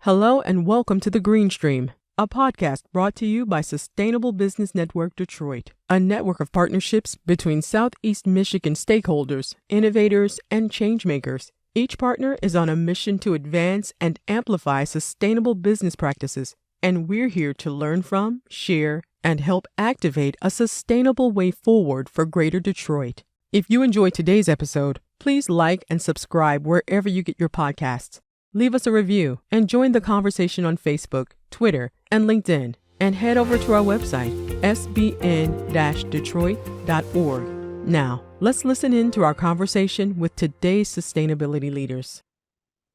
Hello and welcome to The Green Stream, a podcast brought to you by Sustainable Business Network Detroit, a network of partnerships between Southeast Michigan stakeholders, innovators, and changemakers. Each partner is on a mission to advance and amplify sustainable business practices, and we're here to learn from, share, and help activate a sustainable way forward for Greater Detroit. If you enjoyed today's episode, please like and subscribe wherever you get your podcasts. Leave us a review and join the conversation on Facebook, Twitter, and LinkedIn. And head over to our website, sbn-detroit.org. Now, let's listen in to our conversation with today's sustainability leaders.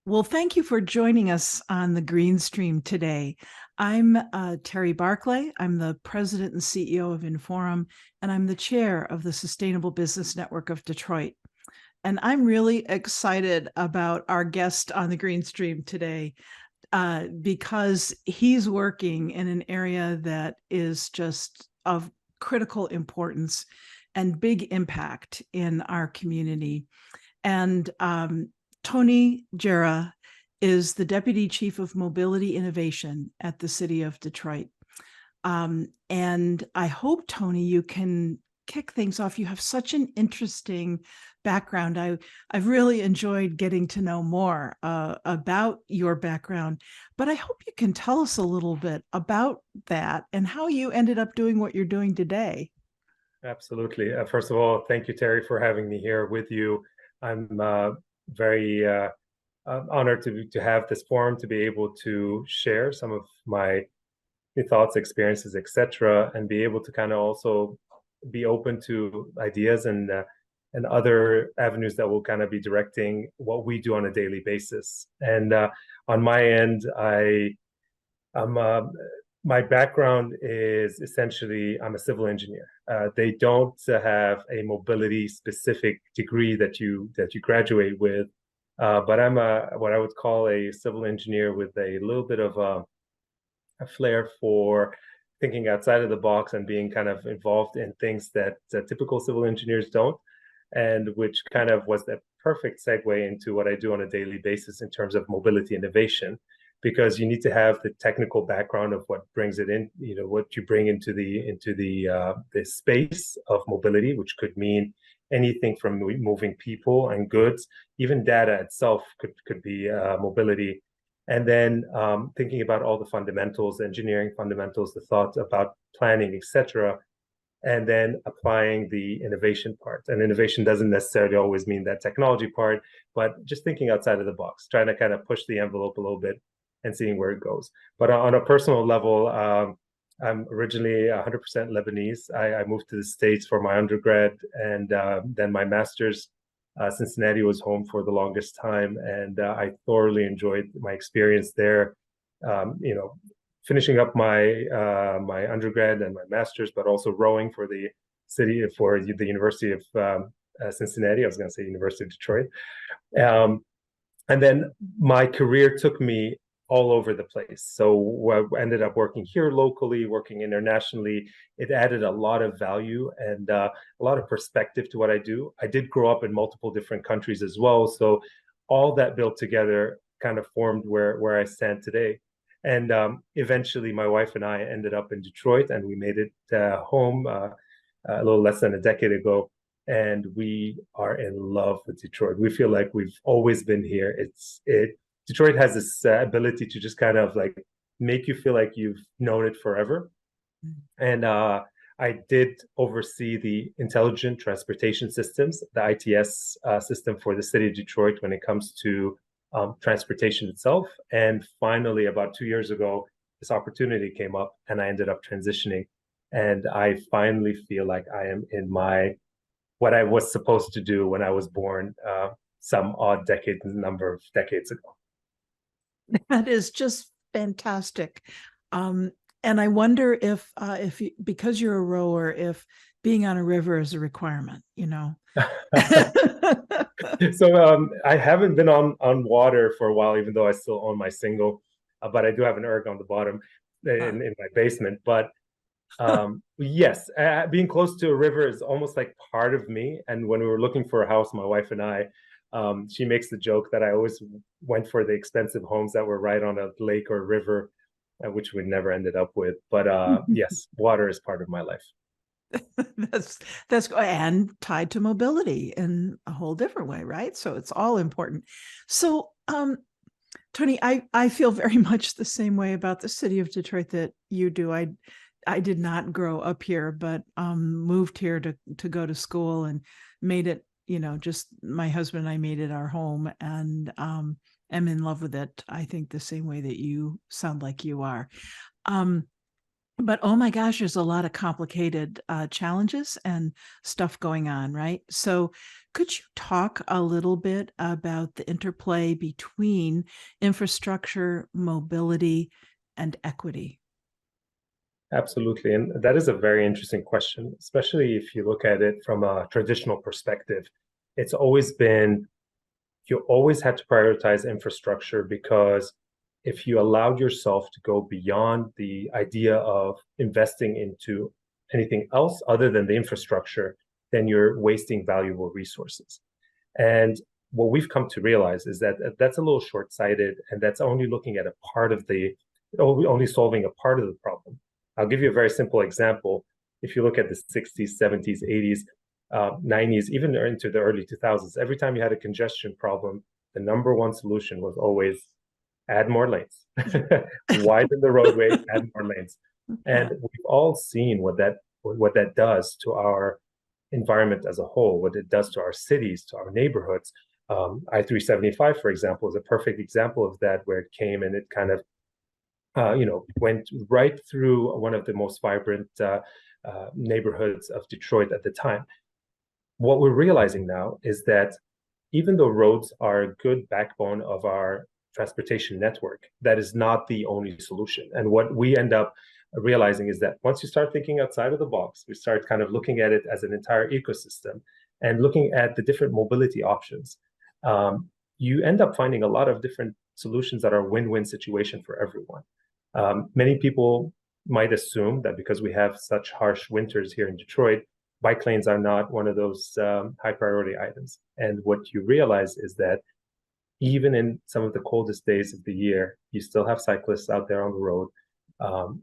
Well, thank you for joining us on the Green Stream today. I'm Terry Barclay. I'm the president and CEO of Inforum, and I'm the chair of the Sustainable Business Network of Detroit. And I'm really excited about our guest on the Green Stream today because he's working in an area that is just of critical importance and big impact in our community. And Tony Geara is the Deputy Chief of Mobility Innovation at the City of Detroit. And I hope, Tony, you can kick things off. You have such an interesting background. I've really enjoyed getting to know more about your background, but I hope you can tell us a little bit about that and how you ended up doing what you're doing today. Absolutely. First of all, thank you, Terry, for having me here with you. I'm very honored to have this forum to be able to share some of my thoughts, experiences, etc., and be able to kind of also be open to ideas and other avenues that will kind of be directing what we do on a daily basis. And on my end, my background is essentially I'm a civil engineer. They don't have a mobility specific degree that you graduate with, but I'm what I would call a civil engineer with a little bit of a flair for thinking outside of the box and being kind of involved in things that typical civil engineers don't, and which kind of was the perfect segue into what I do on a daily basis in terms of mobility innovation, because you need to have the technical background of what brings it in, what you bring into the space of mobility, which could mean anything from moving people and goods, even data itself could be mobility. And then thinking about all the fundamentals, engineering fundamentals, the thought about planning, etc., and then applying the innovation part. And innovation doesn't necessarily always mean that technology part, but just thinking outside of the box, trying to kind of push the envelope a little bit and seeing where it goes. But on a personal level, I'm originally 100% Lebanese. I moved to the States for my undergrad and then my master's. Cincinnati was home for the longest time, and I thoroughly enjoyed my experience there. Finishing up my my undergrad and my master's, but also rowing for the University of Cincinnati. I was going to say University of Detroit, and then my career took me all over the place. So I ended up working here locally, working internationally. It added a lot of value and a lot of perspective to what I do. I did grow up in multiple different countries as well. So all that built together kind of formed where I stand today. And eventually my wife and I ended up in Detroit, and we made it home a little less than a decade ago. And we are in love with Detroit. We feel like we've always been here. Detroit has this ability to just kind of like make you feel like you've known it forever. And I did oversee the intelligent transportation systems, the ITS system for the city of Detroit when it comes to transportation itself. And finally, about 2 years ago, this opportunity came up and I ended up transitioning. And I finally feel like I am in what I was supposed to do when I was born some odd number of decades ago. That is just fantastic. And I wonder if because you're a rower, if being on a river is a requirement, So I haven't been on water for a while, even though I still own my single, but I do have an erg on the bottom in my basement. But yes, being close to a river is almost like part of me. And when we were looking for a house, my wife and I, She makes the joke that I always went for the expensive homes that were right on a lake or river, which we never ended up with. But yes, water is part of my life. that's and tied to mobility in a whole different way, right? So it's all important. So Tony, I feel very much the same way about the city of Detroit that you do. I did not grow up here, but moved here to go to school and made it, just my husband and I made it our home, and am in love with it. I think the same way that you sound like you are. But oh my gosh, there's a lot of complicated challenges and stuff going on, right? So could you talk a little bit about the interplay between infrastructure, mobility, and equity? Absolutely. And that is a very interesting question, especially if you look at it from a traditional perspective. It's always been, you always had to prioritize infrastructure, because if you allowed yourself to go beyond the idea of investing into anything else other than the infrastructure, then you're wasting valuable resources. And what we've come to realize is that that's a little short-sighted, and that's only looking at a part of only solving a part of the problem. I'll give you a very simple example. If you look at the 60s, 70s, 80s, 90s, even into the early 2000s, every time you had a congestion problem, the number one solution was always add more lanes, widen the roadway, add more lanes. And we've all seen what that does to our environment as a whole, what it does to our cities, to our neighborhoods. I-375, for example, is a perfect example of that, where it came and it kind of went right through one of the most vibrant neighborhoods of Detroit at the time. What we're realizing now is that even though roads are a good backbone of our transportation network, that is not the only solution. And what we end up realizing is that once you start thinking outside of the box, we start kind of looking at it as an entire ecosystem and looking at the different mobility options. You end up finding a lot of different solutions that are a win-win situation for everyone. Many people might assume that because we have such harsh winters here in Detroit, bike lanes are not one of those high priority items. And what you realize is that even in some of the coldest days of the year, you still have cyclists out there on the road.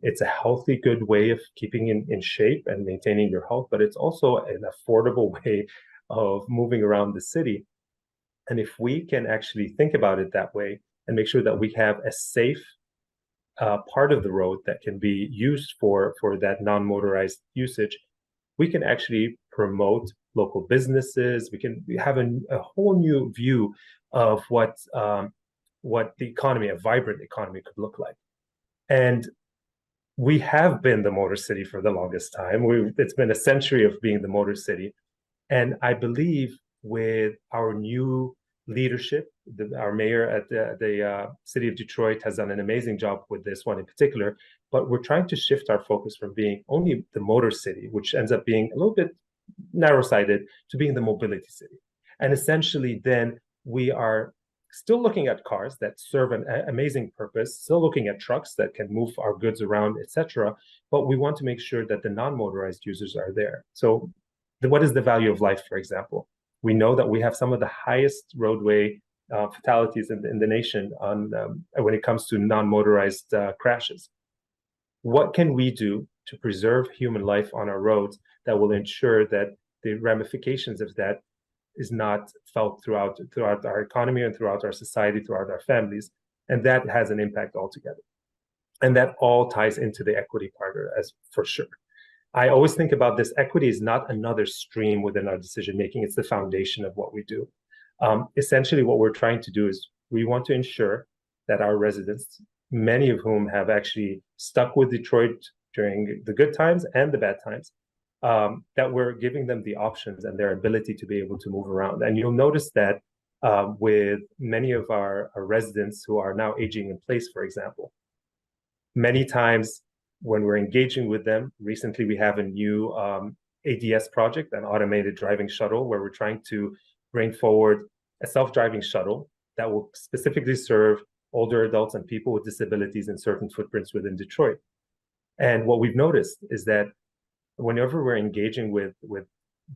It's a healthy, good way of keeping in shape and maintaining your health, but it's also an affordable way of moving around the city. And if we can actually think about it that way and make sure that we have a safe part of the road that can be used for that non-motorized usage, we can actually promote local businesses. We can have a whole new view of what the economy, a vibrant economy, could look like. And we have been the motor city for the longest time. It's been a century of being the motor city. And I believe with our new leadership, our mayor at the city of Detroit has done an amazing job with this one in particular, but we're trying to shift our focus from being only the motor city, which ends up being a little bit narrow-sighted, to being the mobility city. And essentially then we are still looking at cars that serve an amazing purpose, still looking at trucks that can move our goods around, etc. But we want to make sure that the non-motorized users are there. So what is the value of life, for example? We know that we have some of the highest roadway fatalities in the nation when it comes to non-motorized crashes. What can we do to preserve human life on our roads that will ensure that the ramifications of that is not felt throughout our economy and throughout our society, throughout our families? And that has an impact altogether. And that all ties into the equity part, as for sure. I always think about this. Equity is not another stream within our decision making. It's the foundation of what we do. Essentially, what we're trying to do is we want to ensure that our residents, many of whom have actually stuck with Detroit during the good times and the bad times, that we're giving them the options and their ability to be able to move around. And you'll notice that with many of our residents who are now aging in place, for example, many times when we're engaging with them, recently we have a new ADS project, an automated driving shuttle, where we're trying to bring forward a self-driving shuttle that will specifically serve older adults and people with disabilities in certain footprints within Detroit. And what we've noticed is that whenever we're engaging with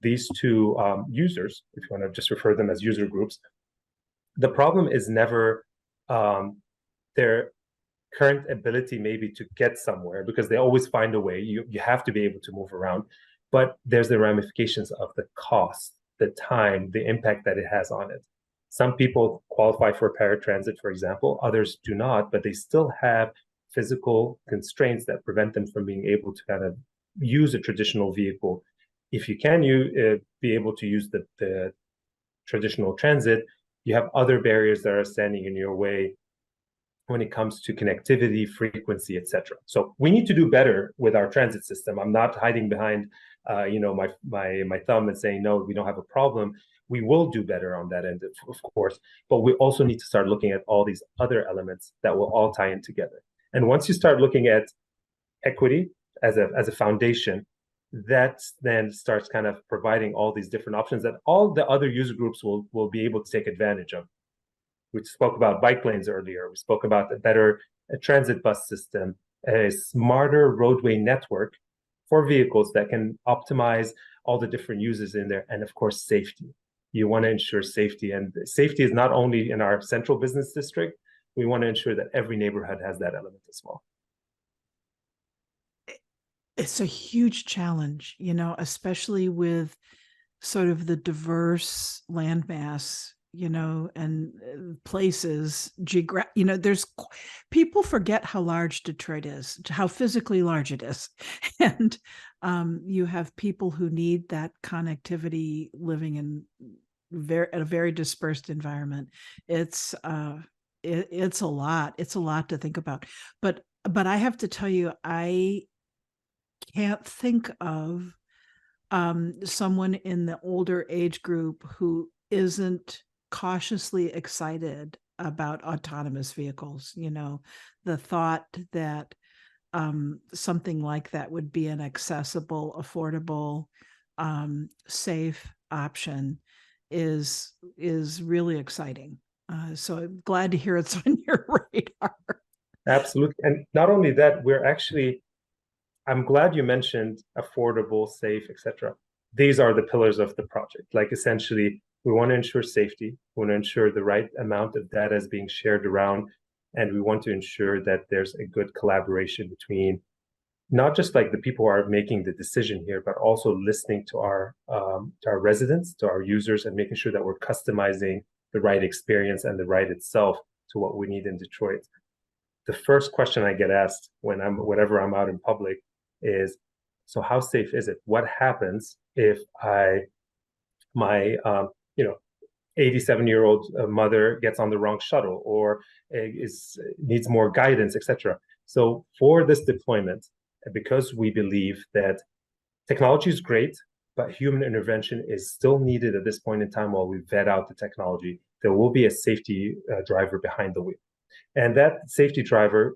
these two users, if you want to just refer them as user groups, The problem is never their current ability maybe to get somewhere, because they always find a way. You have to be able to move around, but there's the ramifications of the cost, the time, the impact that it has on it. Some people qualify for paratransit, for example, others do not, but they still have physical constraints that prevent them from being able to kind of use a traditional vehicle. If you can be able to use the traditional transit, you have other barriers that are standing in your way when it comes to connectivity, frequency, etc. So we need to do better with our transit system. I'm not hiding behind, my thumb and saying no, we don't have a problem. We will do better on that end, of course, but we also need to start looking at all these other elements that will all tie in together. And once you start looking at equity as a foundation, that then starts kind of providing all these different options that all the other user groups will be able to take advantage of. We spoke about bike lanes earlier. We spoke about a better transit bus system, a smarter roadway network for vehicles that can optimize all the different uses in there, and of course, safety. You want to ensure safety, and safety is not only in our central business district. We want to ensure that every neighborhood has that element as well. It's a huge challenge, especially with sort of the diverse landmass, and places, there's people forget how large Detroit is, how physically large it is. And you have people who need that connectivity living in a very dispersed environment. It's a lot. It's a lot to think about. But I have to tell you, I can't think of someone in the older age group who isn't cautiously excited about autonomous vehicles. The thought that something like that would be an accessible, affordable, safe option is really exciting. So I'm glad to hear it's on your radar. Absolutely. And not only that, I'm glad you mentioned affordable, safe, etc. These are the pillars of the project. Like, essentially, we want to ensure safety. We want to ensure the right amount of data is being shared around. And we want to ensure that there's a good collaboration between not just like the people who are making the decision here, but also listening to our residents, to our users, and making sure that we're customizing the right experience and the ride itself to what we need in Detroit. The first question I get asked whenever I'm out in public is, so how safe is it? What happens if my 87-year-old mother gets on the wrong shuttle or needs more guidance, etc. So for this deployment, because we believe that technology is great, but human intervention is still needed at this point in time while we vet out the technology, there will be a safety driver behind the wheel. And that safety driver's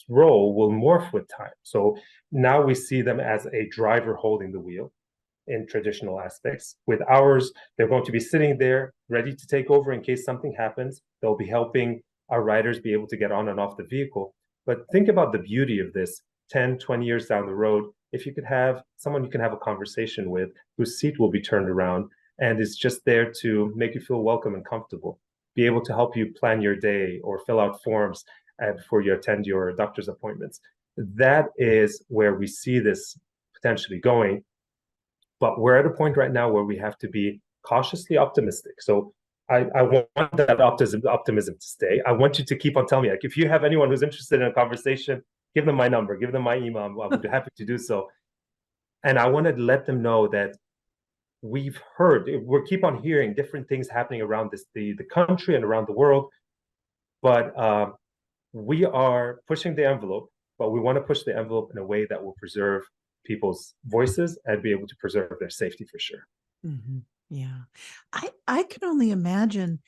role will morph with time. So now we see them as a driver holding the wheel in traditional aspects. With ours, they're going to be sitting there ready to take over in case something happens. They'll be helping our riders be able to get on and off the vehicle. But think about the beauty of this 10, 20 years down the road. If you could have someone you can have a conversation with whose seat will be turned around and is just there to make you feel welcome and comfortable, be able to help you plan your day or fill out forms before you attend your doctor's appointments. That is where we see this potentially going. But we're at a point right now where we have to be cautiously optimistic. So I want that optimism to stay. I want you to keep on telling me, like, if you have anyone who's interested in a conversation, give them my number, give them my email. I'll be happy to do so. And I want to let them know that we keep on hearing different things happening around the country and around the world, but we are pushing the envelope, but we want to push the envelope in a way that will preserve people's voices and be able to preserve their safety for sure. Mm-hmm. Yeah. I can only imagine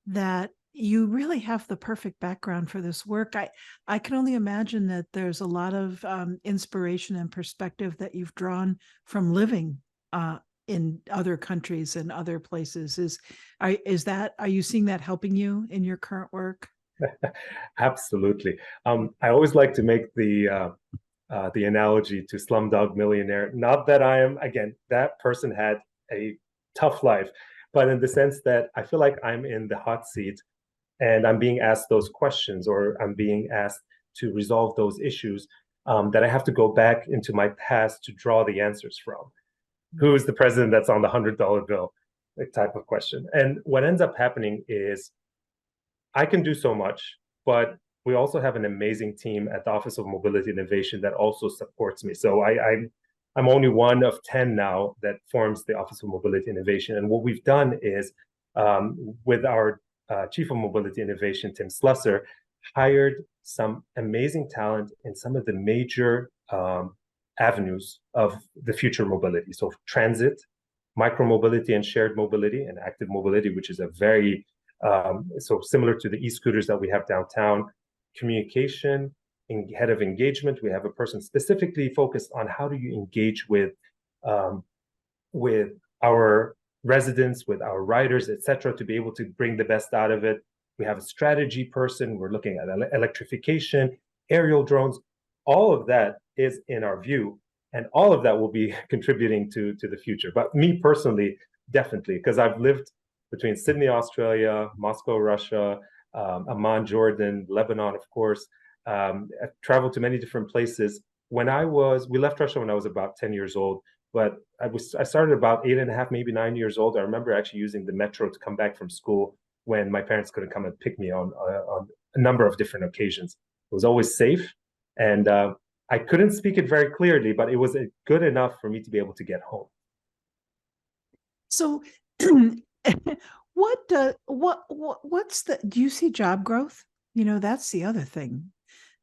that you really have the perfect background for this work. I can only imagine that there's a lot of inspiration and perspective that you've drawn from living in other countries and other places. Are you seeing that helping you in your current work? Absolutely. I always like to make the analogy to Slumdog Millionaire. Not that I am, again, that person had a tough life, but in the sense that I feel like I'm in the hot seat and I'm being asked those questions, or I'm being asked to resolve those issues, that I have to go back into my past to draw the answers from. Who is the president that's on the $100 bill? Type of question. And what ends up happening is I can do so much, but we also have an amazing team at the Office of Mobility Innovation that also supports me. So I'm only one of 10 now that forms the Office of Mobility Innovation. And what we've done is, with our Chief of Mobility Innovation, Tim Slusser, hired some amazing talent in some of the major avenues of the future mobility. So transit, micromobility and shared mobility, and active mobility, which is a very, so similar to the e-scooters that we have downtown. Communication, head of engagement, we have a person specifically focused on how do you engage with our residents, with our riders, etc., to be able to bring the best out of it. We have a strategy person. We're looking at electrification, aerial drones. All of that is in our view, and all of that will be contributing to the future. But me personally, definitely, because I've lived between Sydney, Australia, Moscow, Russia, Amman, Jordan, Lebanon, of course. I've traveled to many different places. We left Russia when I was about 10 years old, but I started about 8.5, maybe 9 years old. I remember actually using the metro to come back from school when my parents couldn't come and pick me on a number of different occasions. It was always safe, and I couldn't speak it very clearly, but it was good enough for me to be able to get home. So do you see job growth? That's the other thing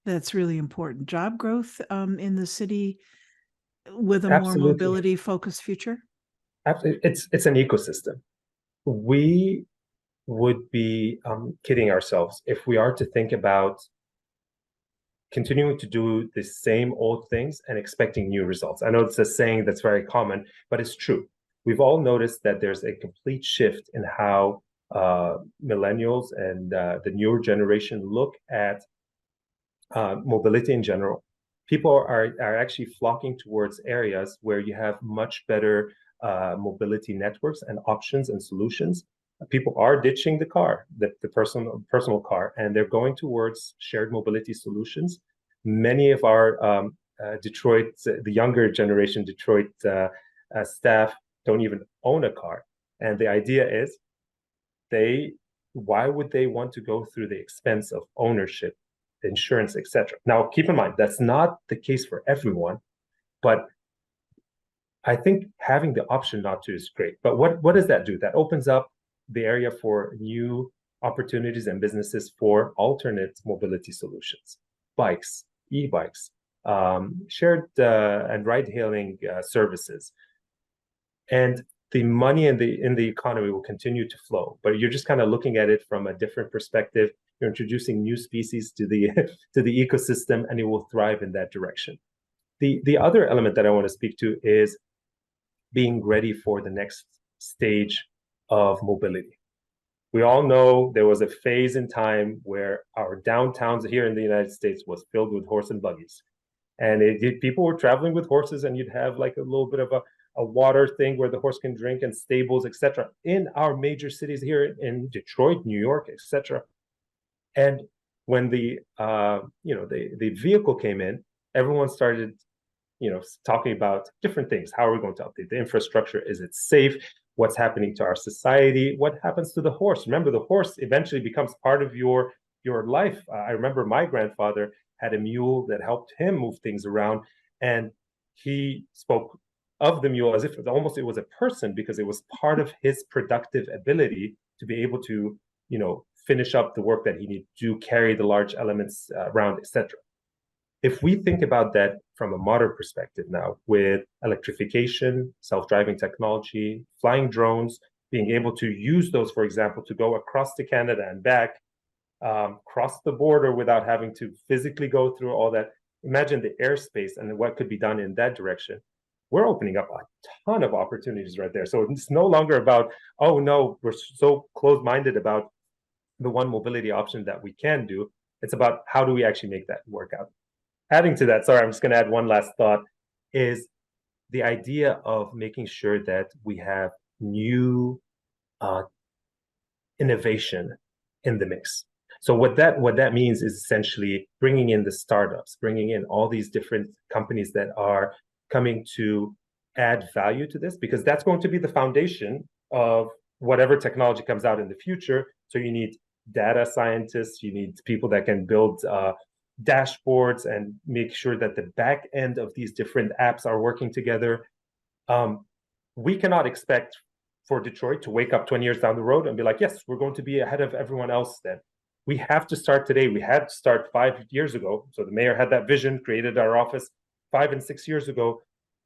that's really important. Job growth in the city with a more mobility focused future? Absolutely. It's an ecosystem. We would be kidding ourselves if we are to think about continuing to do the same old things and expecting new results. I know it's a saying that's very common, but it's true. We've all noticed that there's a complete shift in how millennials and the newer generation look at mobility in general. People are actually flocking towards areas where you have much better mobility networks and options and solutions. People are ditching the car, the personal car, and they're going towards shared mobility solutions. Many of our Detroit, the younger generation Detroit staff don't even own a car. And the idea is, why would they want to go through the expense of ownership, insurance, etc.? Now, keep in mind, that's not the case for everyone, but I think having the option not to is great. But what does that do? That opens up the area for new opportunities and businesses for alternate mobility solutions, bikes, e-bikes, shared and ride-hailing services. And the money in the economy will continue to flow, but you're just kind of looking at it from a different perspective. You're introducing new species to the to the ecosystem, and it will thrive in that direction. The other element that I want to speak to is being ready for the next stage of mobility. We all know there was a phase in time where our downtowns here in the United States was filled with horse and buggies, and people were traveling with horses, and you'd have like a little bit of a water thing where the horse can drink, and stables, etc., in our major cities here in Detroit, New York, etc. And when the vehicle came in, everyone started talking about different things. How are we going to update the infrastructure? Is it safe? What's happening to our society? What happens to the horse? Remember, the horse eventually becomes part of your life. I remember my grandfather had a mule that helped him move things around, and he spoke of the mule as if almost it was a person, because it was part of his productive ability to be able to, finish up the work that he needed to do, carry the large elements around, etc. If we think about that from a modern perspective now, with electrification, self-driving technology, flying drones, being able to use those, for example, to go across to Canada and back, cross the border without having to physically go through all that. Imagine the airspace and what could be done in that direction. We're opening up a ton of opportunities right there. So it's no longer about, oh no, we're so closed-minded about the one mobility option that we can do. It's about how do we actually make that work out. Adding to that, sorry, I'm just going to add one last thought, is the idea of making sure that we have new innovation in the mix. So what that means is essentially bringing in the startups, bringing in all these different companies that are coming to add value to this, because that's going to be the foundation of whatever technology comes out in the future. So you need data scientists, you need people that can build dashboards and make sure that the back end of these different apps are working together. We cannot expect for Detroit to wake up 20 years down the road and be like, yes, we're going to be ahead of everyone else then. We have to start today. We had to start 5 years ago. So the mayor had that vision, created our office 5 and 6 years ago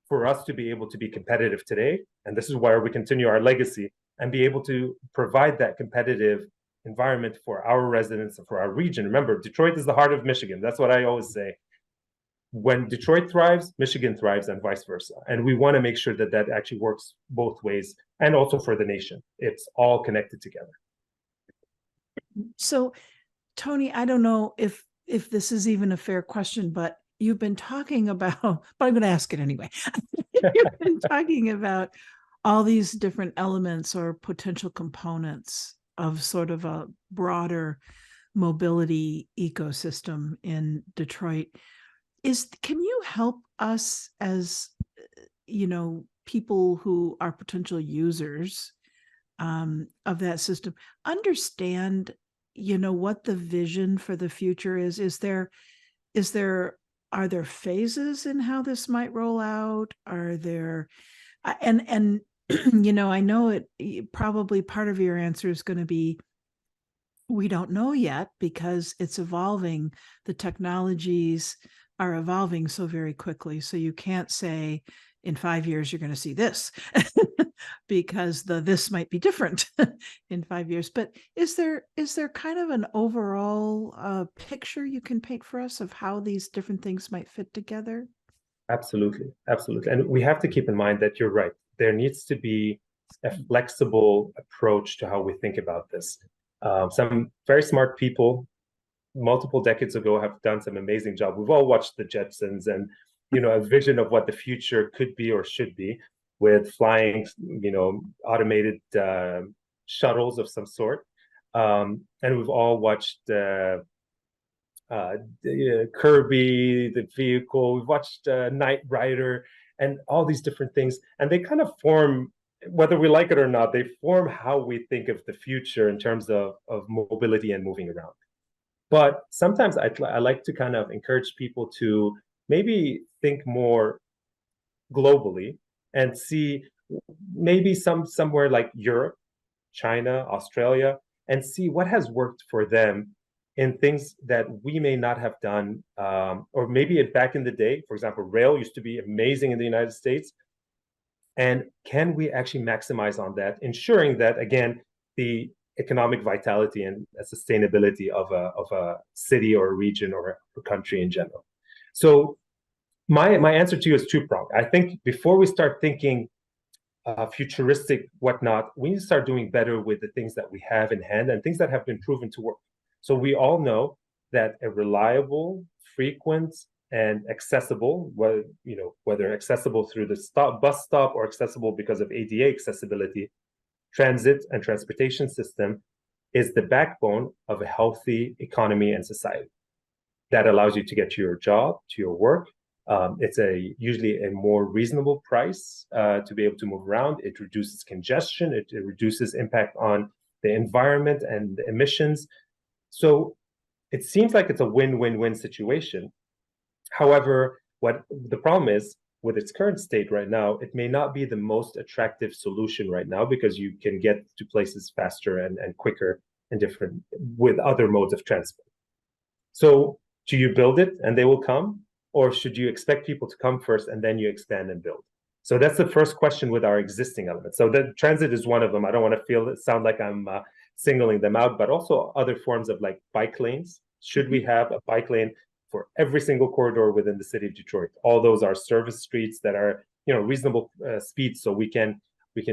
for us to be able to be competitive today. And this is where we continue our legacy and be able to provide that competitive environment for our residents and for our region. Remember, Detroit is the heart of Michigan. That's what I always say. When Detroit thrives, Michigan thrives, and vice versa. And we want to make sure that that actually works both ways, and also for the nation. It's all connected together. So, Tony, I don't know if this is even a fair question, but you've been talking about, but I'm going to ask it anyway. You've been talking about all these different elements or potential components of sort of a broader mobility ecosystem in Detroit. Can you help us as, people who are potential users of that system understand, what the vision for the future is? Are there phases in how this might roll out? Are there, and I know it probably part of your answer is going to be, we don't know yet because it's evolving. The technologies are evolving so very quickly. So you can't say in 5 years, you're going to see this because this might be different in 5 years. But is there kind of an overall picture you can paint for us of how these different things might fit together? Absolutely. Absolutely. And we have to keep in mind that you're right. There needs to be a flexible approach to how we think about this. Some very smart people multiple decades ago have done some amazing job. We've all watched the Jetsons and, a vision of what the future could be or should be with flying, automated shuttles of some sort. And we've all watched Kirby, the vehicle. We've watched Knight Rider and all these different things. And they kind of form, whether we like it or not, they form how we think of the future in terms of mobility and moving around. But sometimes I like to kind of encourage people to maybe think more globally and see maybe somewhere like Europe, China, Australia, and see what has worked for them in things that we may not have done, or maybe back in the day. For example, rail used to be amazing in the United States. And can we actually maximize on that, ensuring that, again, the economic vitality and sustainability of a city or a region or a country in general? So my answer to you is two-pronged. I think before we start thinking futuristic whatnot, we need to start doing better with the things that we have in hand and things that have been proven to work. So we all know that a reliable, frequent, and accessible, whether accessible through the bus stop or accessible because of ADA accessibility, transit and transportation system is the backbone of a healthy economy and society that allows you to get to your job, to your work. It's usually a more reasonable price to be able to move around. It reduces congestion. It reduces impact on the environment and the emissions. So it seems like it's a win-win-win situation. However, what the problem is with its current state right now, it may not be the most attractive solution right now because you can get to places faster and quicker and different with other modes of transport. So do you build it and they will come? Or should you expect people to come first and then you expand and build? So that's the first question with our existing elements. So the transit is one of them. I don't want to sound like I'm singling them out, but also other forms of like bike lanes. Should we have a bike lane for every single corridor within the city of Detroit? All those are service streets that are, reasonable speeds, so we can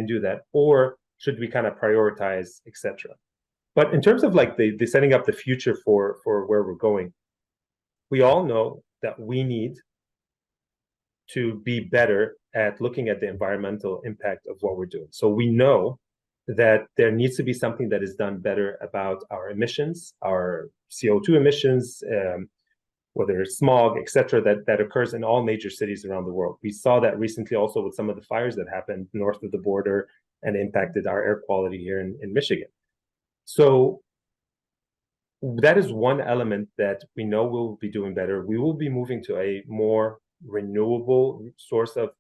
do that. Or should we kind of prioritize, etc.? But in terms of like the setting up the future for where we're going, we all know that we need to be better at looking at the environmental impact of what we're doing. So we know that there needs to be something that is done better about our emissions, our CO2 emissions, whether it's smog, et cetera, that occurs in all major cities around the world. We saw that recently also with some of the fires that happened north of the border and impacted our air quality here in Michigan. So that is one element that we know we'll be doing better. We will be moving to a more renewable source of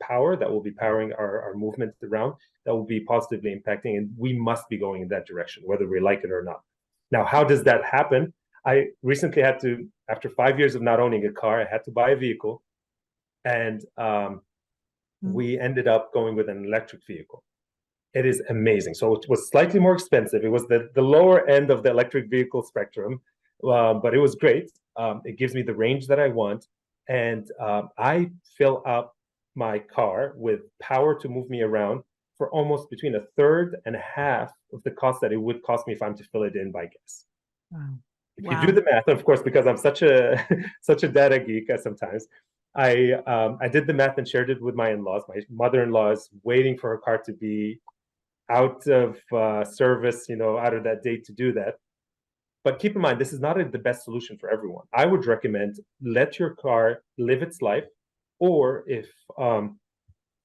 power that will be powering our movement around, that will be positively impacting, and we must be going in that direction, whether we like it or not. Now, how does that happen? I recently had to, after 5 years of not owning a car, I had to buy a vehicle, and we ended up going with an electric vehicle. It is amazing. So it was slightly more expensive. It was the lower end of the electric vehicle spectrum, but it was great. It gives me the range that I want, and I fill up my car with power to move me around for almost between a third and a half of the cost that it would cost me if I'm to fill it in by gas. Wow. If you do the math, of course, because I'm such a data geek sometimes, I did the math and shared it with my in-laws. My mother-in-law is waiting for her car to be out of service, out of that date to do that. But keep in mind, this is not the best solution for everyone. I would recommend let your car live its life, or if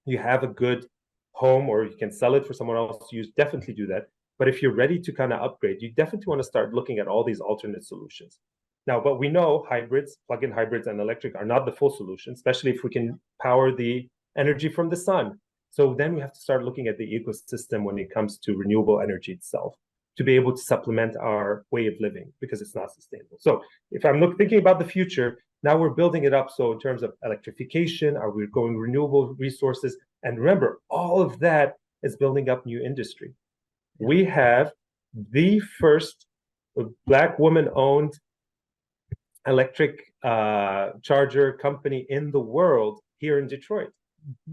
you have a good home or you can sell it for someone else to use, definitely do that. But if you're ready to kind of upgrade, you definitely want to start looking at all these alternate solutions. Now, but we know hybrids, plug-in hybrids and electric are not the full solution, especially if we can power the energy from the sun. So then we have to start looking at the ecosystem when it comes to renewable energy itself, to be able to supplement our way of living, because it's not sustainable. So if I'm thinking about the future, now we're building it up. So in terms of electrification, are we going renewable resources? And remember, all of that is building up new industry. We have the first Black woman-owned electric charger company in the world here in Detroit.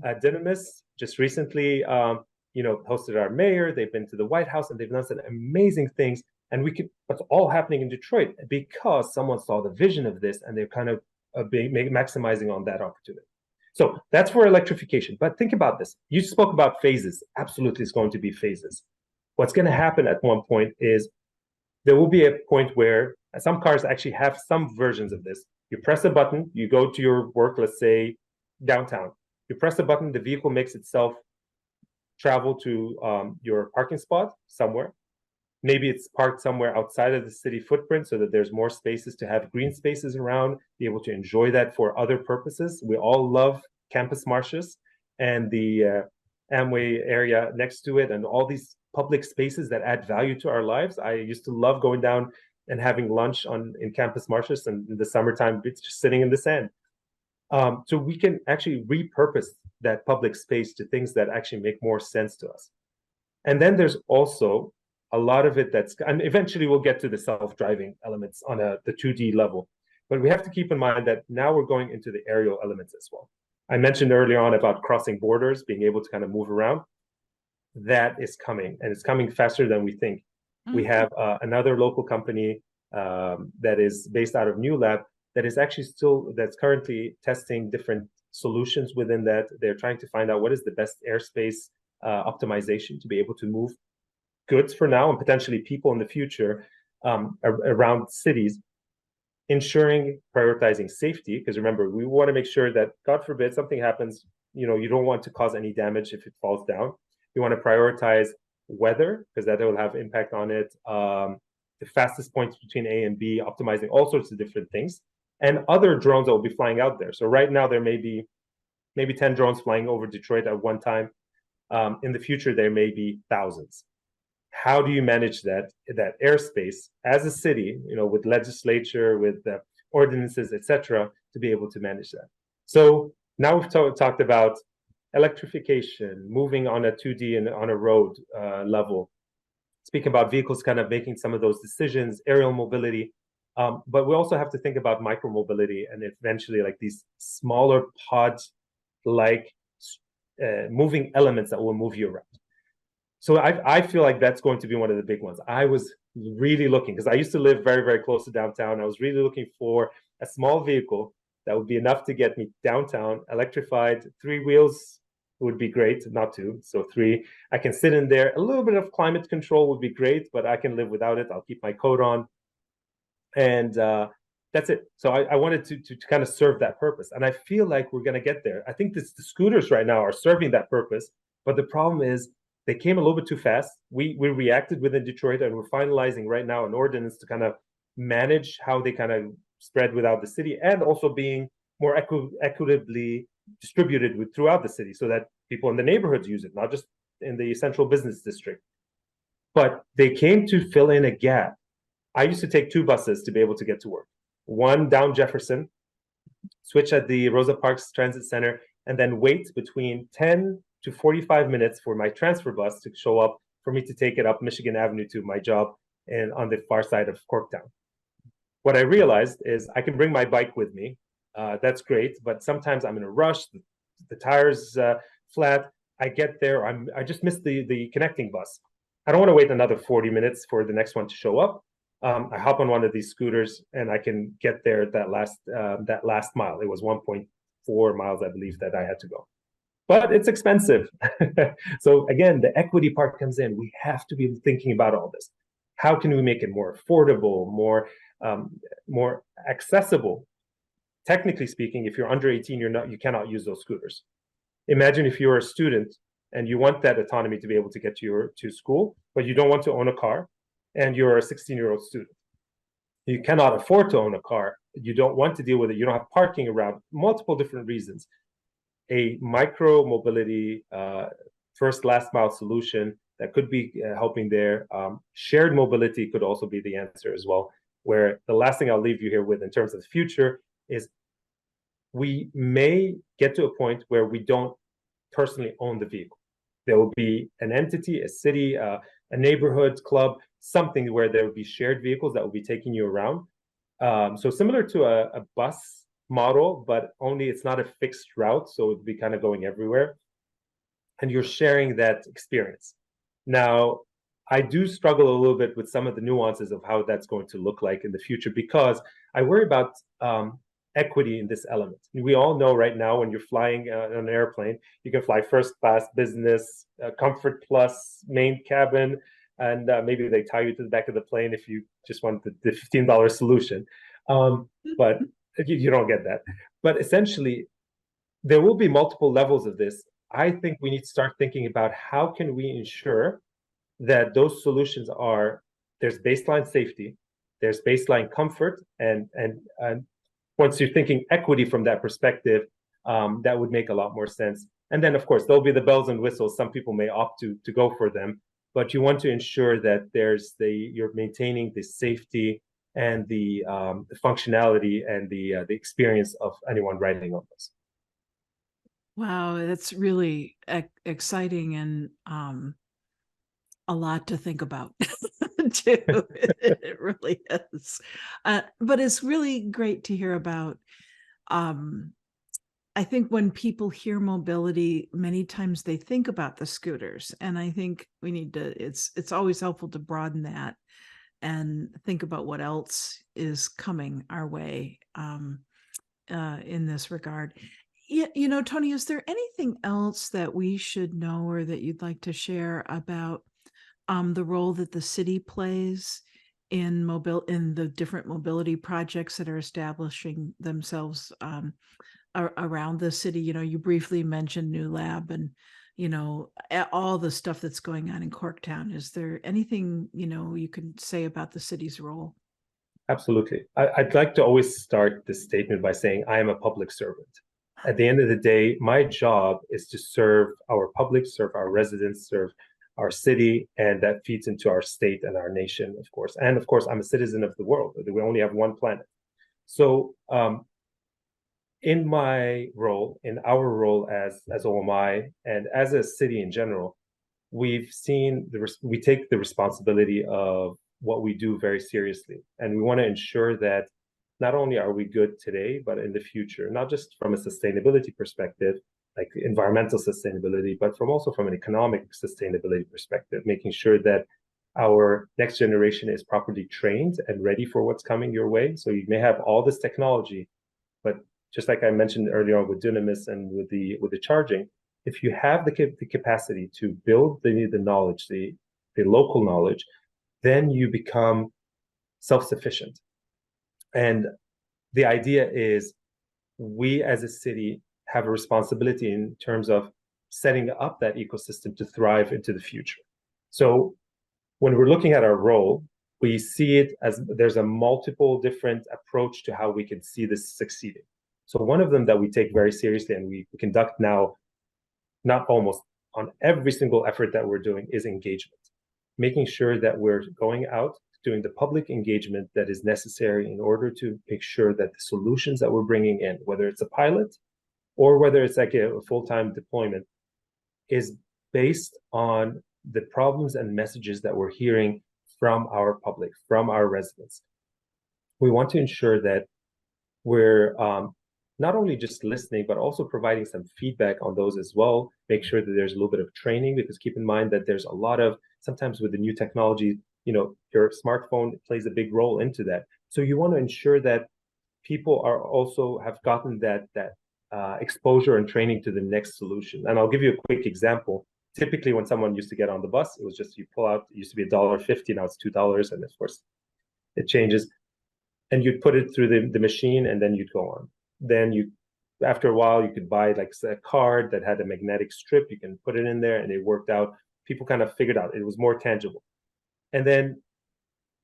Dynamis just recently, hosted our mayor. They've been to the White House and they've done some amazing things. And it's all happening in Detroit because someone saw the vision of this and they're kind of maximizing on that opportunity. So that's for electrification. But think about this. You spoke about phases. Absolutely, it's going to be phases. What's going to happen at one point is there will be a point where some cars actually have some versions of this. You press a button, you go to your work, let's say downtown. You press a button, the vehicle makes itself travel to your parking spot somewhere. Maybe it's parked somewhere outside of the city footprint so that there's more spaces to have green spaces around, be able to enjoy that for other purposes. We all love campus marshes and the Amway area next to it and all these public spaces that add value to our lives. I used to love going down and having lunch in campus marshes, and in the summertime, it's just sitting in the sand. So we can actually repurpose that public space to things that actually make more sense to us. And then there's also a lot of it and eventually we'll get to the self-driving elements on the 2D level. But we have to keep in mind that now we're going into the aerial elements as well. I mentioned earlier on about crossing borders, being able to kind of move around. That is coming, and it's coming faster than we think. Mm-hmm. We have another local company that is based out of New Lab that is actually that's currently testing different solutions within that. They're trying to find out what is the best airspace optimization to be able to move goods for now and potentially people in the future around cities, ensuring prioritizing safety. Because remember, we want to make sure that, God forbid, something happens, you don't want to cause any damage if it falls down. You want to prioritize weather because that will have impact on it. The fastest points between A and B, optimizing all sorts of different things, and other drones that will be flying out there. So right now there may be maybe 10 drones flying over Detroit at one time. In the future, there may be thousands. How do you manage that airspace as a city, with legislature, with ordinances, etc., to be able to manage that? So now we've talked about electrification, moving on a 2D and on a road level. Speak about vehicles kind of making some of those decisions, aerial mobility. But we also have to think about micromobility and eventually like these smaller pod-like moving elements that will move you around. So I feel like that's going to be one of the big ones. I was really looking, because I used to live very, very close to downtown. I was really looking for a small vehicle that would be enough to get me downtown, electrified, 3 wheels, would be great, not 2. So 3, I can sit in there. A little bit of climate control would be great, but I can live without it. I'll keep my coat on. And that's it. So I wanted to kind of serve that purpose. And I feel like we're going to get there. I think the scooters right now are serving that purpose. But the problem is they came a little bit too fast. We reacted within Detroit, and we're finalizing right now an ordinance to kind of manage how they kind of spread without the city, and also being more equitably distributed throughout the city so that people in the neighborhoods use it, not just in the central business district. But they came to fill in a gap. I used to take 2 buses to be able to get to work. One down Jefferson, switch at the Rosa Parks Transit Center, and then wait between 10 to 45 minutes for my transfer bus to show up for me to take it up Michigan Avenue to my job and on the far side of Corktown. What I realized is I can bring my bike with me. That's great, but sometimes I'm in a rush. The tire's flat. I get there. I just missed the connecting bus. I don't want to wait another 40 minutes for the next one to show up. I hop on one of these scooters and I can get there at that last mile. It was 1.4 miles, I believe, that I had to go. But it's expensive. So again, the equity part comes in. We have to be thinking about all this. How can we make it more affordable, more accessible? Technically speaking, if you're under 18, you cannot use those scooters. Imagine if you're a student and you want that autonomy to be able to get to school, but you don't want to own a car, and you're a 16-year-old student. You cannot afford to own a car. You don't want to deal with it. You don't have parking around, multiple different reasons. A micro mobility, first last mile solution that could be helping there. Shared mobility could also be the answer as well, where the last thing I'll leave you here with in terms of the future is we may get to a point where we don't personally own the vehicle. There will be an entity, a city, a neighborhood club, something where there will be shared vehicles that will be taking you around. So similar to a bus model, but only it's not a fixed route, so it would be kind of going everywhere. And you're sharing that experience. Now, I do struggle a little bit with some of the nuances of how that's going to look like in the future, because I worry about equity in this element. We all know right now when you're flying on an airplane, you can fly first class, business, comfort plus, main cabin, and maybe they tie you to the back of the plane if you just want the $15 solution. But you don't get that. But essentially, there will be multiple levels of this. I think we need to start thinking about how can we ensure that those solutions there's baseline safety, there's baseline comfort, and once you're thinking equity from that perspective, that would make a lot more sense. And then, of course, there'll be the bells and whistles. Some people may opt to go for them, but you want to ensure that you're maintaining the safety and the functionality and the experience of anyone riding on this. Wow, that's really exciting and a lot to think about too. It really is. But it's really great to hear about. I think when people hear mobility, many times they think about the scooters, and I think we need to. It's always helpful to broaden that and think about what else is coming our way in this regard. Yeah, Tony, is there anything else that we should know or that you'd like to share about the role that the city plays in the different mobility projects that are establishing themselves around the city? You briefly mentioned New Lab and all the stuff that's going on in Corktown. Is there anything you can say about the city's role? Absolutely. I'd like to always start this statement by saying I am a public servant. At the end of the day, my job is to serve our public, serve our residents, serve our city, and that feeds into our state and our nation, of course. And of course, I'm a citizen of the world. We only have one planet. So in my role, in our role as OMI, and as a city in general, we've seen we take the responsibility of what we do very seriously. And we want to ensure that not only are we good today, but in the future, not just from a sustainability perspective, like environmental sustainability, but also from an economic sustainability perspective, making sure that our next generation is properly trained and ready for what's coming your way. So you may have all this technology, but just like I mentioned earlier on with Dynamis and with the charging, if you have the capacity to build the knowledge, the local knowledge, then you become self-sufficient. And the idea is we as a city have a responsibility in terms of setting up that ecosystem to thrive into the future. So when we're looking at our role, we see it as there's a multiple different approach to how we can see this succeeding. So one of them that we take very seriously and we conduct now, not almost on every single effort that we're doing, is engagement. Making sure that we're going out, doing the public engagement that is necessary in order to make sure that the solutions that we're bringing in, whether it's a pilot or whether it's like a full-time deployment, is based on the problems and messages that we're hearing from our public, from our residents. We want to ensure that we're not only just listening, but also providing some feedback on those as well. Make sure that there's a little bit of training, because keep in mind that there's a lot of, sometimes with the new technology, your smartphone plays a big role into that. So you want to ensure that people are also have gotten that exposure and training to the next solution. And I'll give you a quick example. Typically, when someone used to get on the bus, it was just you pull out, it used to be $1.50, now it's $2, and of course it changes. And you'd put it through the machine, and then you'd go on. Then after a while, you could buy like a card that had a magnetic strip. You can put it in there, and it worked out. People kind of figured out it was more tangible. And then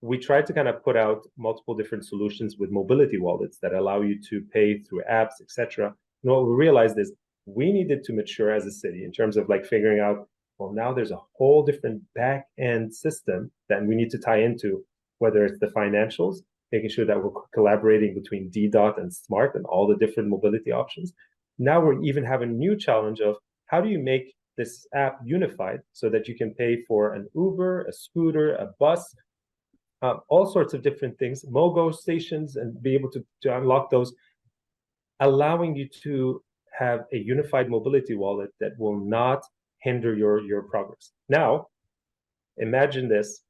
we tried to kind of put out multiple different solutions with mobility wallets that allow you to pay through apps, etc. And what we realized is we needed to mature as a city in terms of like figuring out, well, now there's a whole different back end system that we need to tie into, whether it's the financials, making sure that we're collaborating between DDOT and SMART and all the different mobility options. Now we even have a new challenge of how do you make this app unified so that you can pay for an Uber, a scooter, a bus, all sorts of different things, MOGO stations, and be able to unlock those, allowing you to have a unified mobility wallet that will not hinder your progress. Now, imagine this.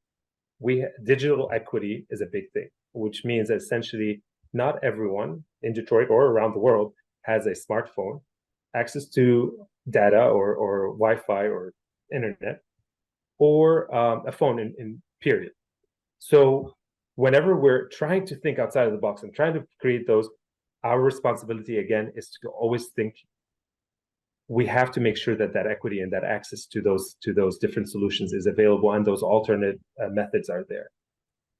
Digital equity is a big thing, which means that essentially not everyone in Detroit or around the world has a smartphone, access to data or Wi-Fi or internet, or a phone in period. So whenever we're trying to think outside of the box and trying to create those, our responsibility again is to always think we have to make sure that equity and that access to those different solutions is available, and those alternate methods are there.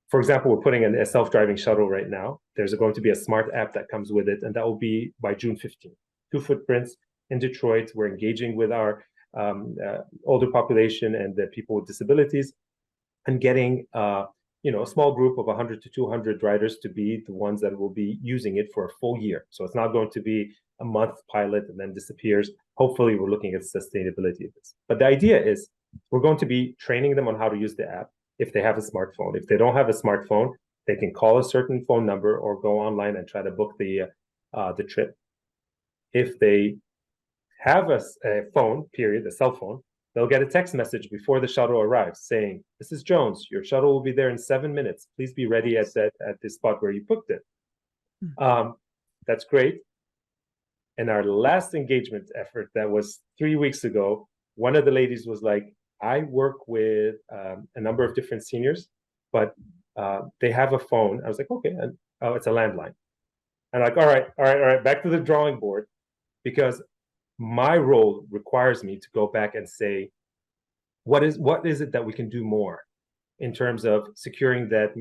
For example, we're putting in a self-driving shuttle right now. There's going to be a smart app that comes with it, and that will be by June 15th. 2 footprints in Detroit. We're engaging with our older population and the people with disabilities, and getting a small group of 100 to 200 riders to be the ones that will be using it for a full year. So it's not going to be a month pilot and then disappears. Hopefully, we're looking at sustainability of this. But the idea is we're going to be training them on how to use the app if they have a smartphone. If they don't have a smartphone, they can call a certain phone number or go online and try to book the trip. If they have a phone, period, a cell phone, they'll get a text message before the shuttle arrives saying, "This is Jones. Your shuttle will be there in 7 minutes. Please be ready at this spot where you booked it." That's great. And our last engagement effort that was 3 weeks ago, one of the ladies was like, "I work with a number of different seniors, but they have a phone." I was like, "Okay," and oh, it's a landline. And like, all right, back to the drawing board, because my role requires me to go back and say, what is it that we can do more in terms of securing that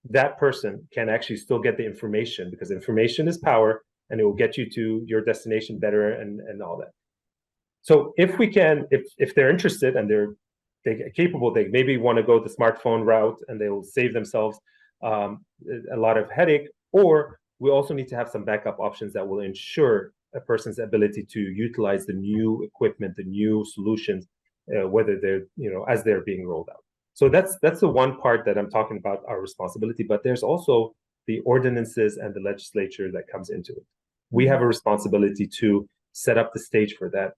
that person can actually still get the information, because information is power, and it will get you to your destination better and all that. So if we can, if they're interested and they're capable, they maybe want to go the smartphone route and they will save themselves a lot of headache, or we also need to have some backup options that will ensure a person's ability to utilize the new equipment, the new solutions, whether they're, as they're being rolled out. So that's the one part that I'm talking about, our responsibility, but there's also the ordinances and the legislature that comes into it. We have a responsibility to set up the stage for that.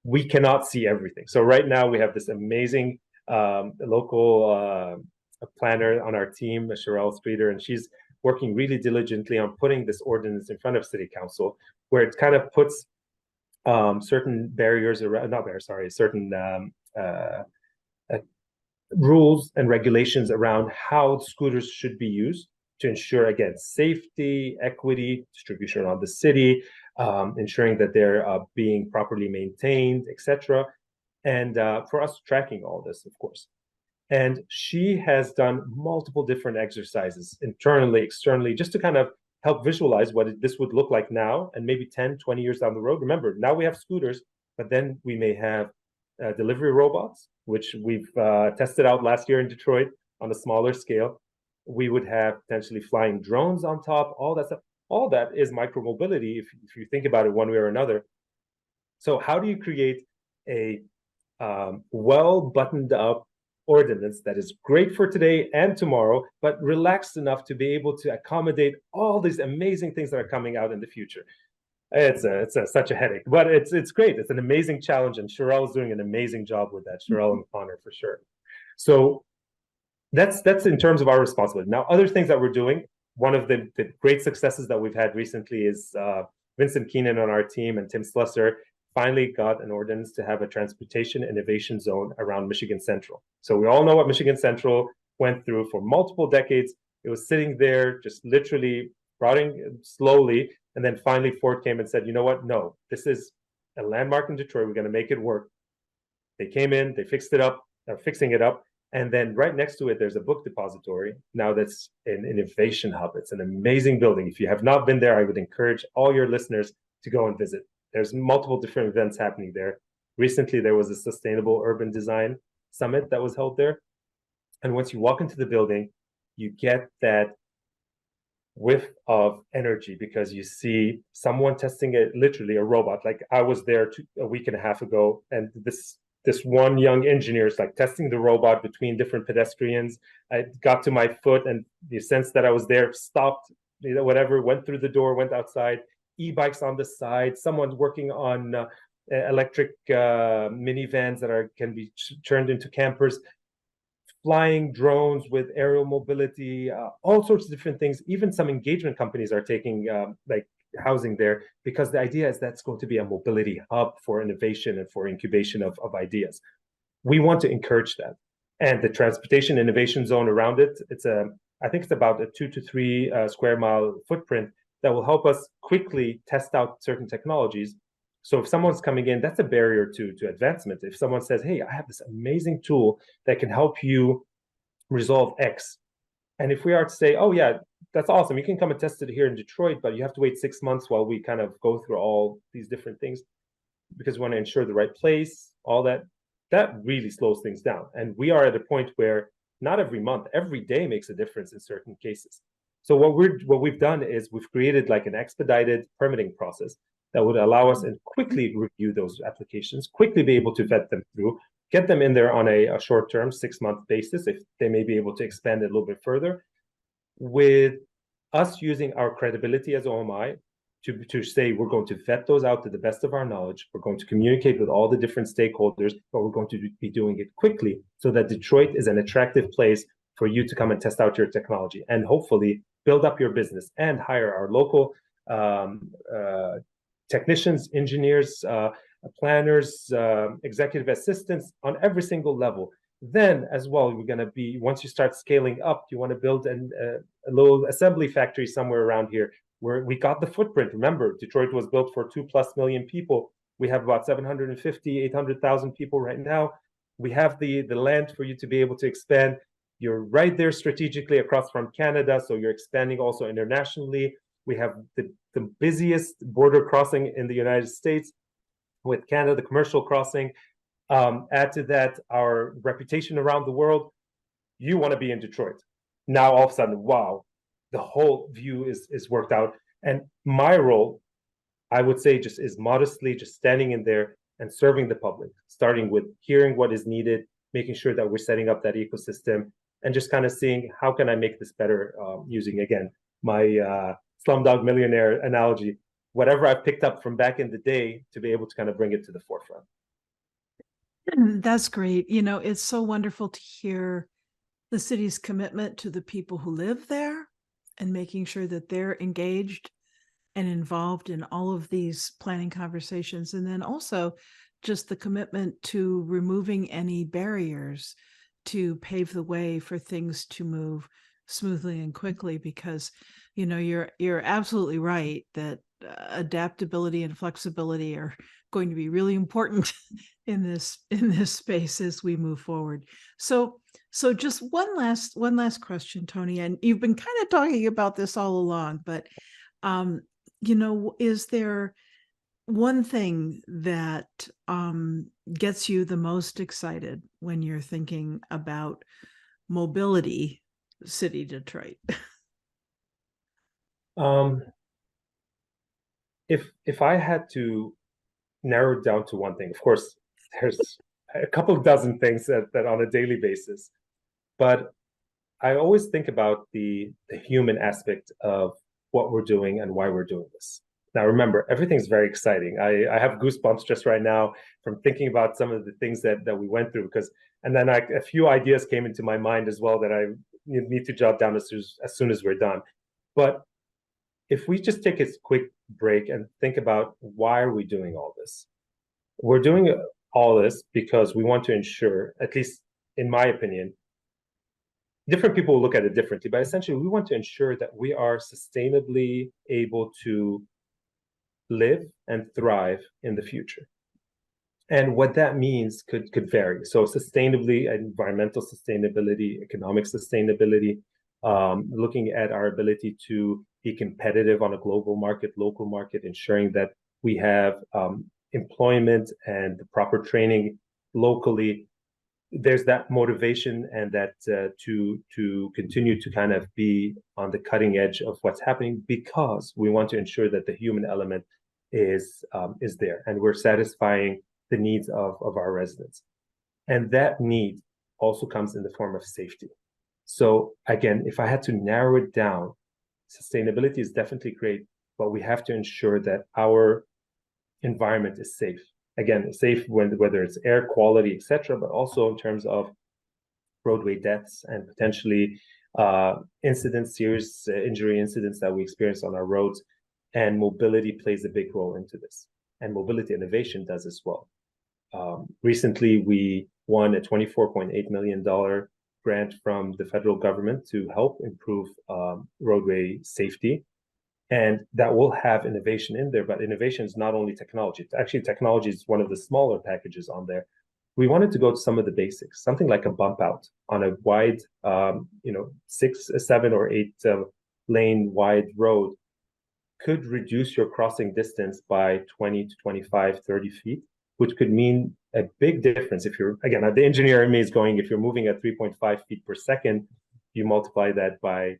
We cannot see everything. So right now we have this amazing local planner on our team, Sherelle Streeter, and she's working really diligently on putting this ordinance in front of City Council, where it kind of puts certain barriers around, not barriers, sorry, certain rules and regulations around how scooters should be used to ensure, again, safety, equity, distribution around the city, ensuring that they're being properly maintained, etc. And for us tracking all this, of course. And she has done multiple different exercises internally, externally, just to kind of help visualize what this would look like now and maybe 10, 20 years down the road. Remember, now we have scooters, but then we may have delivery robots, which we've tested out last year in Detroit on a smaller scale. We would have potentially flying drones on top, all that stuff. All that is micromobility if you think about it one way or another. So how do you create a well buttoned up ordinance that is great for today and tomorrow, but relaxed enough to be able to accommodate all these amazing things that are coming out in the future? It's such a headache, but it's great. It's an amazing challenge, and Sherelle is doing an amazing job with that. Sherelle and Connor, for sure. So that's in terms of our responsibility. Now, other things that we're doing, one of the great successes that we've had recently is Vincent Keenan on our team and Tim Slusser finally got an ordinance to have a transportation innovation zone around Michigan Central. So we all know what Michigan Central went through for multiple decades. It was sitting there just literally rotting slowly. And then finally Ford came and said, you know what? No, this is a landmark in Detroit. We're going to make it work. They came in, they fixed it up, they're fixing it up. And then right next to it, there's a book depository. Now that's an innovation hub. It's an amazing building. If you have not been there, I would encourage all your listeners to go and visit. There's multiple different events happening there. Recently, there was a Sustainable Urban Design Summit that was held there. And once you walk into the building, you get that whiff of energy because you see someone testing it, literally a robot. Like I was there a week and a half ago, and this one young engineer is like testing the robot between different pedestrians. I got to my foot, and the sense that I was there stopped, whatever, went through the door, went outside. E-bikes on the side, someone's working on electric minivans that can be turned into campers, flying drones with aerial mobility, all sorts of different things. Even some engagement companies are taking like housing there because the idea is that's going to be a mobility hub for innovation and for incubation of ideas. We want to encourage that. And the transportation innovation zone around it, I think it's about a 2 to 3 square mile footprint that will help us quickly test out certain technologies. So if someone's coming in, that's a barrier to advancement. If someone says, hey, I have this amazing tool that can help you resolve X. And if we are to say, oh yeah, that's awesome, you can come and test it here in Detroit, but you have to wait 6 months while we kind of go through all these different things because we want to ensure the right place, all that really slows things down. And we are at a point where not every month, every day makes a difference in certain cases. So what we've done is we've created like an expedited permitting process that would allow us to quickly review those applications, quickly be able to vet them through, get them in there on a short-term 6-month basis if they may be able to expand it a little bit further, with us using our credibility as OMI to say we're going to vet those out to the best of our knowledge. We're going to communicate with all the different stakeholders, but we're going to be doing it quickly so that Detroit is an attractive place for you to come and test out your technology and hopefully build up your business and hire our local technicians, engineers, planners, executive assistants on every single level. Then as well, we're going to be, once you start scaling up, you want to build a little assembly factory somewhere around here where we got the footprint. Remember, Detroit was built for 2+ million people. We have about 750, 800,000 people right now. We have the land for you to be able to expand. You're right there strategically across from Canada, so you're expanding also internationally. We have the busiest border crossing in the United States with Canada, the commercial crossing. Add to that our reputation around the world. You want to be in Detroit. Now all of a sudden, wow, the whole view is worked out. And my role, I would say, just is modestly just standing in there and serving the public, starting with hearing what is needed, making sure that we're setting up that ecosystem, and just kind of seeing how can I make this better, using, again, my Slumdog Millionaire analogy, whatever I've picked up from back in the day to be able to kind of bring it to the forefront. That's great. You know, it's so wonderful to hear the city's commitment to the people who live there and making sure that they're engaged and involved in all of these planning conversations. And then also just the commitment to removing any barriers to pave the way for things to move smoothly and quickly, because you're absolutely right that adaptability and flexibility are going to be really important in this space as we move forward. So just one last question, Tony, and you've been kind of talking about this all along, but is there one thing that gets you the most excited when you're thinking about mobility, City Detroit? If I had to narrow it down to one thing, of course, there's a couple of dozen things that on a daily basis, but I always think about the human aspect of what we're doing and why we're doing this. Now, remember, everything's very exciting. I have goosebumps just right now from thinking about some of the things that we went through, and then a few ideas came into my mind as well that I need to jot down as soon as we're done. But if we just take a quick break and think about why are we doing all this? We're doing all this because we want to ensure, at least in my opinion, different people will look at it differently, but essentially we want to ensure that we are sustainably able to live and thrive in the future. And what that means could vary. So sustainably, environmental sustainability, economic sustainability, looking at our ability to be competitive on a global market, local market, ensuring that we have employment and the proper training locally. There's that motivation and that to continue to kind of be on the cutting edge of what's happening, because we want to ensure that the human element is there and we're satisfying the needs of our residents. And that need also comes in the form of safety. So again, if I had to narrow it down, sustainability is definitely great, but we have to ensure that our environment is safe. Again, safe whether it's air quality, etc., but also in terms of roadway deaths and potentially incidents, serious injury incidents that we experience on our roads. And mobility plays a big role into this. And mobility innovation does as well. Recently, we won a $24.8 million grant from the federal government to help improve roadway safety. And that will have innovation in there, but innovation is not only technology. Actually, technology is one of the smaller packages on there. We wanted to go to some of the basics, something like a bump out on a wide, 6, 7, or 8 lane wide road could reduce your crossing distance by 20 to 25, 30 feet, which could mean a big difference. If you're, again, the engineer in me is going, if you're moving at 3.5 feet per second, you multiply that by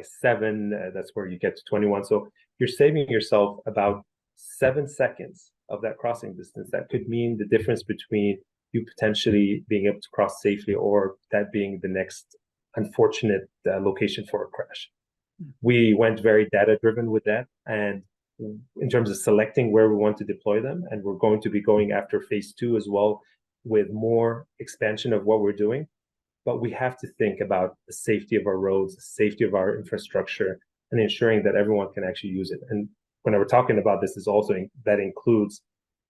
7, that's where you get to 21. So you're saving yourself about 7 seconds of that crossing distance. That could mean the difference between you potentially being able to cross safely or that being the next unfortunate location for a crash. We went very data driven with that, and in terms of selecting where we want to deploy them, and we're going to be going after phase 2 as well with more expansion of what we're doing. But we have to think about the safety of our roads, the safety of our infrastructure, and ensuring that everyone can actually use it. And when we're talking about this, is also that includes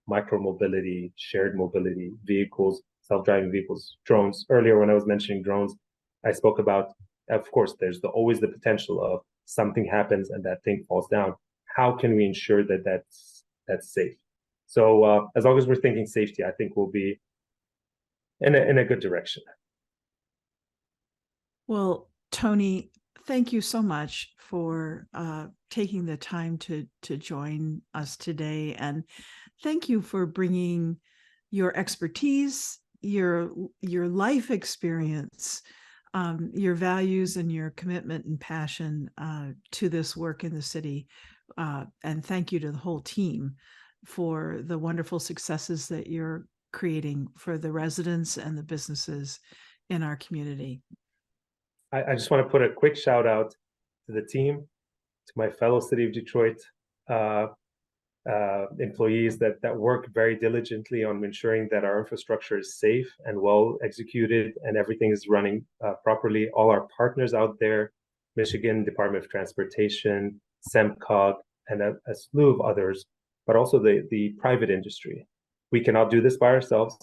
micromobility, shared mobility, vehicles, self-driving vehicles, drones. Earlier, when I was mentioning drones, I spoke about, of course, there's always the potential of something happens and that thing falls down. How can we ensure that that's safe? So as long as we're thinking safety, I think we'll be in a good direction. Well, Tony, thank you so much for taking the time to join us today. And thank you for bringing your expertise, your life experience, your values and your commitment and passion to this work in the city. And thank you to the whole team for the wonderful successes that you're creating for the residents and the businesses in our community. I just want to put a quick shout out to the team, to my fellow City of Detroit employees that work very diligently on ensuring that our infrastructure is safe and well executed and everything is running properly. All our partners out there, Michigan Department of Transportation, SEMCOG, and a slew of others, but also the private industry. We cannot do this by ourselves.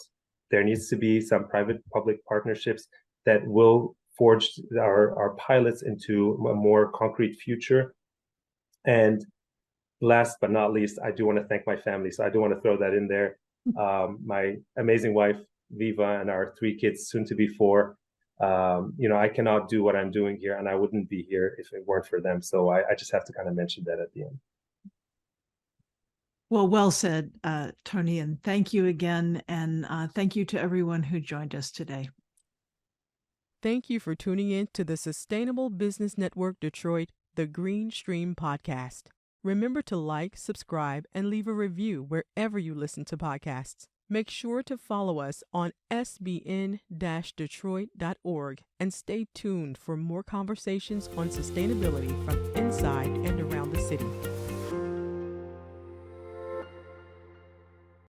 There needs to be some private-public partnerships that will forge our pilots into a more concrete future. And last but not least, I do want to thank my family. So I do want to throw that in there. My amazing wife, Viva, and our 3 kids, soon to be 4. I cannot do what I'm doing here, and I wouldn't be here if it weren't for them. So I just have to kind of mention that at the end. Well said, Tony, and thank you again. And thank you to everyone who joined us today. Thank you for tuning in to the Sustainable Business Network Detroit, the Green Stream podcast. Remember to like, subscribe, and leave a review wherever you listen to podcasts. Make sure to follow us on sbn-detroit.org and stay tuned for more conversations on sustainability from inside and around the city.